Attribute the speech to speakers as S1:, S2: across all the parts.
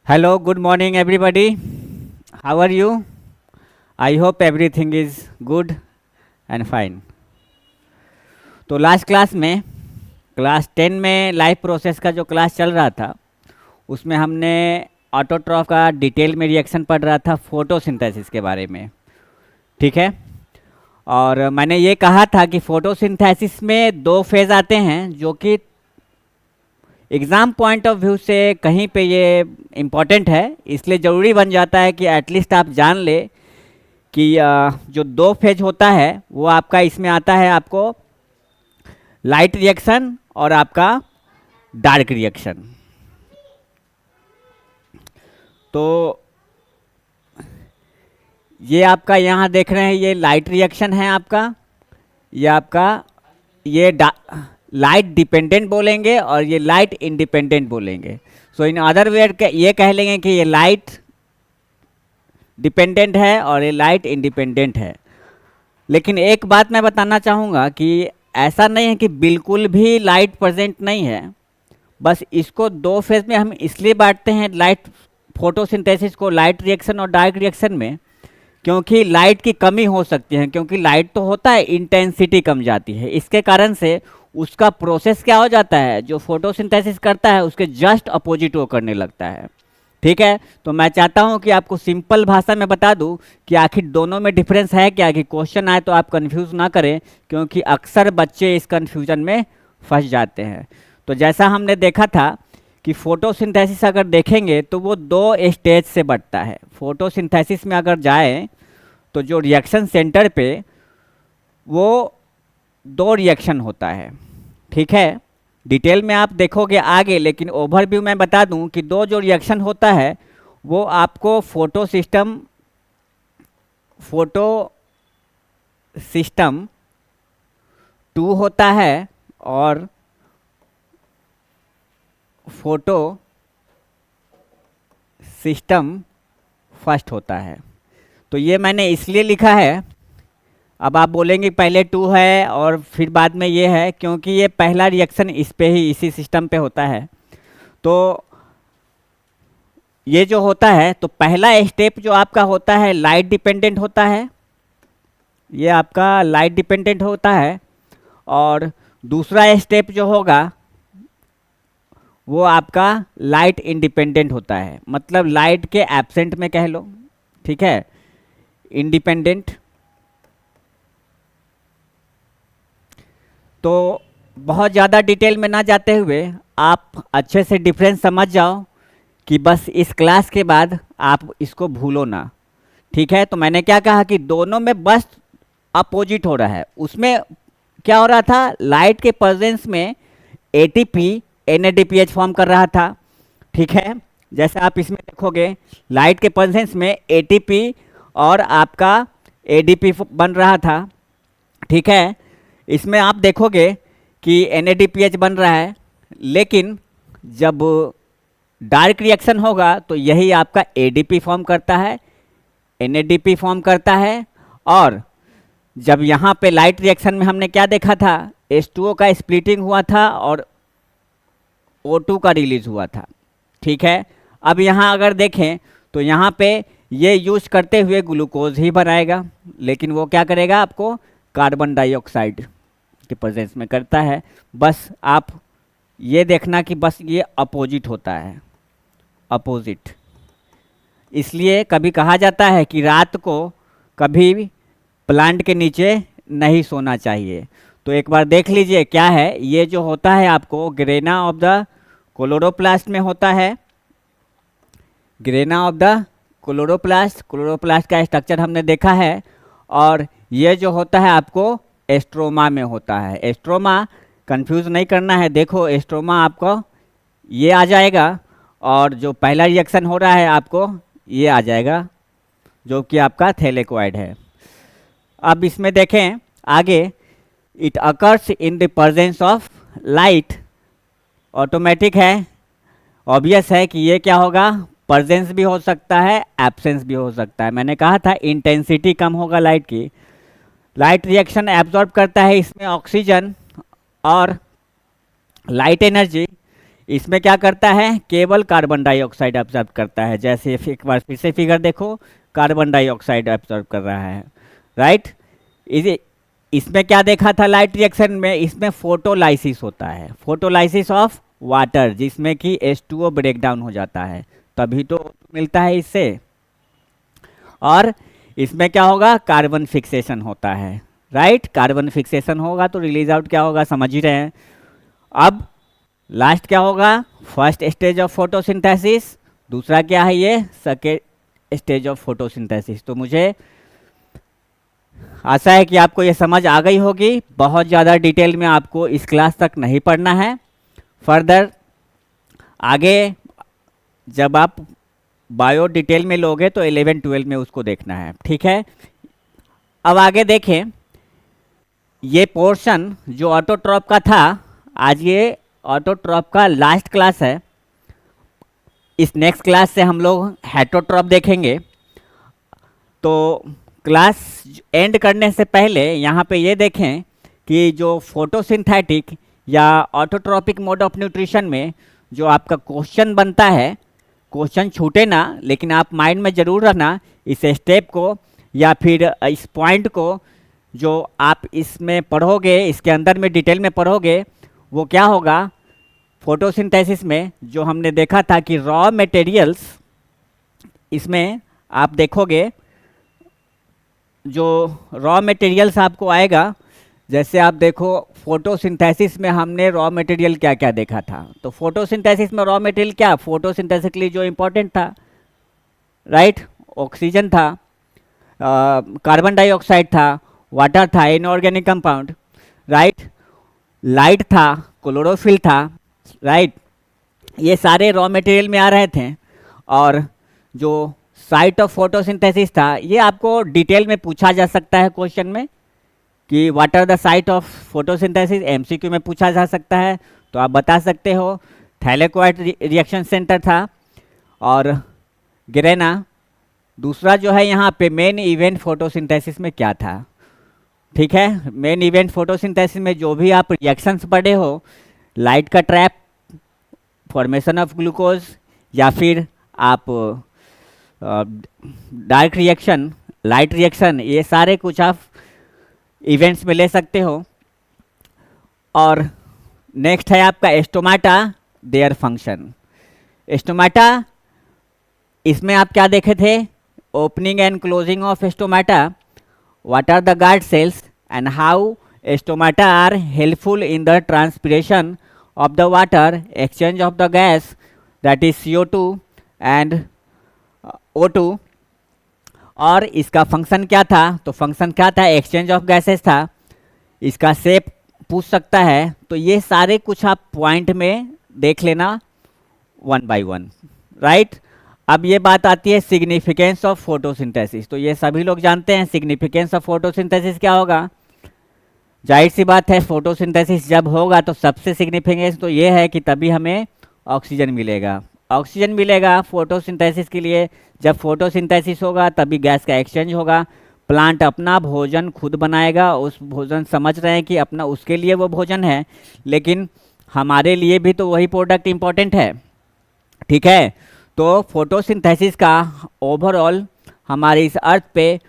S1: Hello, good morning, everybody. How are you? I hope everything is good and fine. तो last class में class 10 में life process का जो class चल रहा था उसमें हमने ऑटोट्रॉफ का डिटेल में रिएक्शन पढ़ रहा था फोटोसिंथेसिस के बारे में। ठीक है। और मैंने ये कहा था कि फोटोसिंथेसिस में दो फेज आते हैं जो कि एग्ज़ाम पॉइंट ऑफ व्यू से कहीं पे ये इम्पॉर्टेंट है, इसलिए ज़रूरी बन जाता है कि एटलीस्ट आप जान ले कि जो दो फेज होता है वो आपका इसमें आता है, आपको लाइट रिएक्शन और आपका डार्क रिएक्शन। तो ये आपका यहाँ देख रहे हैं, ये लाइट रिएक्शन है आपका, ये आपका ये लाइट डिपेंडेंट बोलेंगे और ये लाइट इंडिपेंडेंट बोलेंगे। सो इन अदर वर्ड ये कह लेंगे कि ये लाइट डिपेंडेंट है और ये लाइट इंडिपेंडेंट है। लेकिन एक बात मैं बताना चाहूँगा कि ऐसा नहीं है कि बिल्कुल भी लाइट प्रेजेंट नहीं है, बस इसको दो फेज में हम इसलिए बांटते हैं लाइट फोटोसिंथेसिस को लाइट रिएक्शन और डार्क रिएक्शन में, क्योंकि लाइट की कमी हो सकती है, क्योंकि लाइट तो होता है इंटेंसिटी कम जाती है, इसके कारण से उसका प्रोसेस क्या हो जाता है, जो फोटोसिंथेसिस करता है उसके जस्ट अपोजिट वो करने लगता है। ठीक है। तो मैं चाहता हूं कि आपको सिंपल भाषा में बता दूं कि आखिर दोनों में डिफरेंस है क्या, कि क्वेश्चन आए तो आप कंफ्यूज ना करें, क्योंकि अक्सर बच्चे इस कंफ्यूजन में फंस जाते हैं। तो जैसा हमने देखा था कि फोटोसिंथेसिस अगर देखेंगे तो वो दो स्टेज से बढ़ता है। फोटोसिंथेसिस में अगर जाए तो जो रिएक्शन सेंटर पे वो दो रिएक्शन होता है। ठीक है। डिटेल में आप देखोगे आगे, लेकिन ओवरव्यू में बता दूं कि दो जो रिएक्शन होता है वो आपको फोटो सिस्टम 2 होता है और फोटो सिस्टम फर्स्ट होता है। तो ये मैंने इसलिए लिखा है, अब आप बोलेंगे पहले 2 है और फिर बाद में ये है, क्योंकि ये पहला रिएक्शन इस पे ही इसी सिस्टम पे होता है। तो ये जो होता है, तो पहला स्टेप जो आपका होता है लाइट डिपेंडेंट होता है, ये आपका लाइट डिपेंडेंट होता है, और दूसरा स्टेप जो होगा वो आपका लाइट इंडिपेंडेंट होता है, मतलब लाइट के एब्सेंट में कह लो। ठीक है। इंडिपेंडेंट। तो बहुत ज़्यादा डिटेल में ना जाते हुए आप अच्छे से डिफरेंस समझ जाओ कि बस इस क्लास के बाद आप इसको भूलो ना। ठीक है। तो मैंने क्या कहा कि दोनों में बस अपोजिट हो रहा है। उसमें क्या हो रहा था, लाइट के प्रेजेंस में एटीपी एनएडीपीएच फॉर्म कर रहा था। ठीक है। जैसे आप इसमें देखोगे लाइट के प्रेजेंस में एटीपी और आपका एडीपी बन रहा था। ठीक है। इसमें आप देखोगे कि NADPH बन रहा है, लेकिन जब डार्क रिएक्शन होगा तो यही आपका ADP फॉर्म करता है, NADP फॉर्म करता है। और जब यहाँ पे लाइट रिएक्शन में हमने क्या देखा था, H2O का स्प्लिटिंग हुआ था और O2 का रिलीज हुआ था। ठीक है। अब यहाँ अगर देखें तो यहाँ पे ये यूज करते हुए ग्लूकोज ही बनाएगा, लेकिन वो क्या करेगा, आपको कार्बन डाइऑक्साइड के प्रेजेंस में करता है। बस आप ये देखना कि बस ये अपोजिट होता है, अपोजिट। इसलिए कभी कहा जाता है कि रात को कभी भी प्लांट के नीचे नहीं सोना चाहिए। तो एक बार देख लीजिए क्या है, ये जो होता है आपको ग्रेना ऑफ द क्लोरोप्लास्ट में होता है, ग्रेना ऑफ द क्लोरोप्लास्ट का स्ट्रक्चर हमने देखा है। और ये जो होता है आपको एस्ट्रोमा में होता है। एस्ट्रोमा कंफ्यूज नहीं करना है, देखो एस्ट्रोमा आपको ये आ जाएगा, और जो पहला रिएक्शन हो रहा है आपको ये आ जाएगा, जो कि आपका थैलेकोइड है। अब इसमें देखें आगे, it occurs in the presence of light. Automatic है, ऑब्वियस है कि ये क्या होगा, प्रेजेंस भी हो सकता है, एब्सेंस भी हो सकता है। मैंने कहा था इंटेंसिटी कम होगा लाइट की। लाइट रिएक्शन एब्जॉर्ब करता है इसमें ऑक्सीजन और लाइट एनर्जी। इसमें क्या करता है, केवल कार्बन डाइऑक्साइड ऑब्जर्व करता है। जैसे एक बार फिर से फिगर देखो, कार्बन डाइऑक्साइड ऑब्जर्व कर रहा है, राइट। इसे इसमें क्या देखा था लाइट रिएक्शन में, इसमें फोटोलाइसिस होता है, फोटोलाइसिस ऑफ वाटर, जिसमें कि H2O ब्रेक डाउन हो जाता है, तभी तो मिलता है इससे। और इसमें क्या होगा, कार्बन फिक्सेशन होता है, राइट। कार्बन फिक्सेशन होगा तो रिलीज आउट क्या होगा, समझ ही रहे हैं। अब लास्ट क्या होगा, फर्स्ट स्टेज ऑफ फोटोसिंथेसिस, दूसरा क्या है ये, सेकेंड स्टेज ऑफ फोटोसिंथेसिस। तो मुझे आशा है कि आपको ये समझ आ गई होगी। बहुत ज़्यादा डिटेल में आपको इस क्लास तक नहीं पढ़ना है। फर्दर आगे जब आप बायो डिटेल में लोगे तो 11-12 में उसको देखना है, ठीक है। अब आगे देखें, ये पोर्शन जो ऑटोट्रॉप का था, आज ये ऑटोट्रॉप का लास्ट क्लास है। इस नेक्स्ट क्लास से हम लोग हेटरोट्रॉप देखेंगे। तो क्लास एंड करने से पहले यहाँ पे ये देखें कि जो फोटोसिंथेटिक या ऑटोट्रॉपिक मोड ऑफ न्यूट्रिशन में जो आपका क्वेश्चन बनता है, क्वेश्चन छूटे ना, लेकिन आप माइंड में ज़रूर रखना इस स्टेप को या फिर इस पॉइंट को। जो आप इसमें पढ़ोगे, इसके अंदर में डिटेल में पढ़ोगे, वो क्या होगा, फोटोसिंथेसिस में जो हमने देखा था कि रॉ मटेरियल्स, इसमें आप देखोगे जो रॉ मटेरियल्स आपको आएगा, जैसे आप देखो फोटोसिंथेसिस में हमने रॉ मटेरियल क्या क्या देखा था। तो फोटोसिंथेसिस में रॉ मटेरियल क्या, फोटोसिंथेसिस के लिए जो इम्पोर्टेंट था, राइट, ऑक्सीजन था, कार्बन डाइऑक्साइड था, वाटर था, इनऑर्गेनिक कंपाउंड, राइट, लाइट था, क्लोरोफिल था, राइट। ये सारे रॉ मटेरियल में आ रहे थे। और जो साइट ऑफ फोटोसिंथेसिस था, ये आपको डिटेल में पूछा जा सकता है क्वेश्चन में कि what are the site of photosynthesis, MCQ में पूछा जा सकता है, तो आप बता सकते हो। थैलेक्वाइट रिएक्शन सेंटर था और गिरेना। दूसरा जो है यहाँ पे मेन इवेंट फोटोसिंथेसिस में क्या था, ठीक है। मेन इवेंट फोटोसिंथेसिस में जो भी आप रिएक्शंस पढ़े हो, लाइट का ट्रैप, फॉर्मेशन ऑफ ग्लूकोज, या फिर आप डार्क रिएक्शन, लाइट रिएक्शन, ये सारे कुछ आप इवेंट्स में ले सकते हो। और नेक्स्ट है आपका स्टोमाटा, देयर फंक्शन। स्टोमाटा, इसमें आप क्या देखे थे, opening and closing of stomata, what are the guard cells and how stomata are helpful in the transpiration of the water, exchange of the gas, that is CO2 and O2। और इसका function क्या था, तो function क्या था, exchange of gases था। इसका shape पूछ सकता है। तो ये सारे कुछ आप पॉइंट में देख लेना 1 by 1, राइट। अब ये बात आती है सिग्निफिकेंस ऑफ फोटोसिंथेसिस। तो ये सभी लोग जानते हैं सिग्निफिकेंस ऑफ फोटोसिंथेसिस क्या होगा। जाहिर सी बात है, फोटोसिंथेसिस जब होगा तो सबसे सिग्निफिकेंस तो ये है कि तभी हमें ऑक्सीजन मिलेगा। ऑक्सीजन मिलेगा फोटोसिंथेसिस के लिए। जब फोटोसिंथेसिस होगा तभी गैस का एक्सचेंज होगा। प्लांट अपना भोजन खुद बनाएगा। उस भोजन, समझ रहे हैं कि अपना उसके लिए वो भोजन है, लेकिन हमारे लिए भी तो वही प्रोडक्ट इम्पोर्टेंट है, ठीक है। तो फोटोसिंथेसिस का ओवरऑल हमारे इस अर्थ पे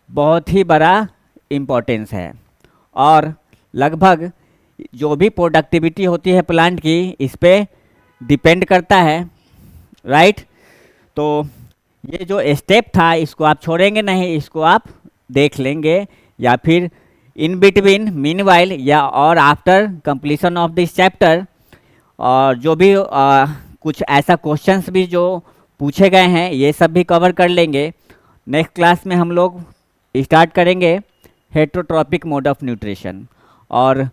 S1: बहुत ही बड़ा इम्पोर्टेंस है। और लगभग जो भी प्रोडक्टिविटी होती है प्लांट की, इस पे डिपेंड करता है, राइट। तो ये जो स्टेप था इसको आप छोड़ेंगे नहीं, इसको आप देख लेंगे, या फिर इन बिटवीन, मीनवाइल, या और after completion of this chapter. और जो भी कुछ ऐसा क्वेश्चंस भी जो पूछे गए हैं, ये सब भी कवर कर लेंगे। नेक्स्ट क्लास में हम लोग स्टार्ट करेंगे हेटरोट्रॉपिक मोड ऑफ न्यूट्रिशन। और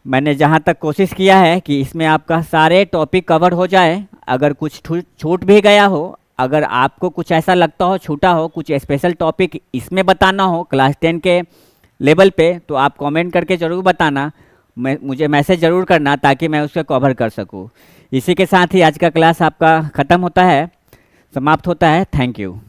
S1: मैंने जहाँ तक कोशिश किया है कि इसमें आपका सारे टॉपिक कवर हो जाए। अगर कुछ छूट भी गया हो, अगर आपको कुछ ऐसा लगता हो छूटा हो, कुछ स्पेशल टॉपिक इसमें बताना हो क्लास 10 के लेवल पे, तो आप कमेंट करके ज़रूर बताना, मुझे मैसेज ज़रूर करना, ताकि मैं उसको कवर कर सकूँ। इसी के साथ ही आज का क्लास आपका ख़त्म होता है, समाप्त होता है। Thank you.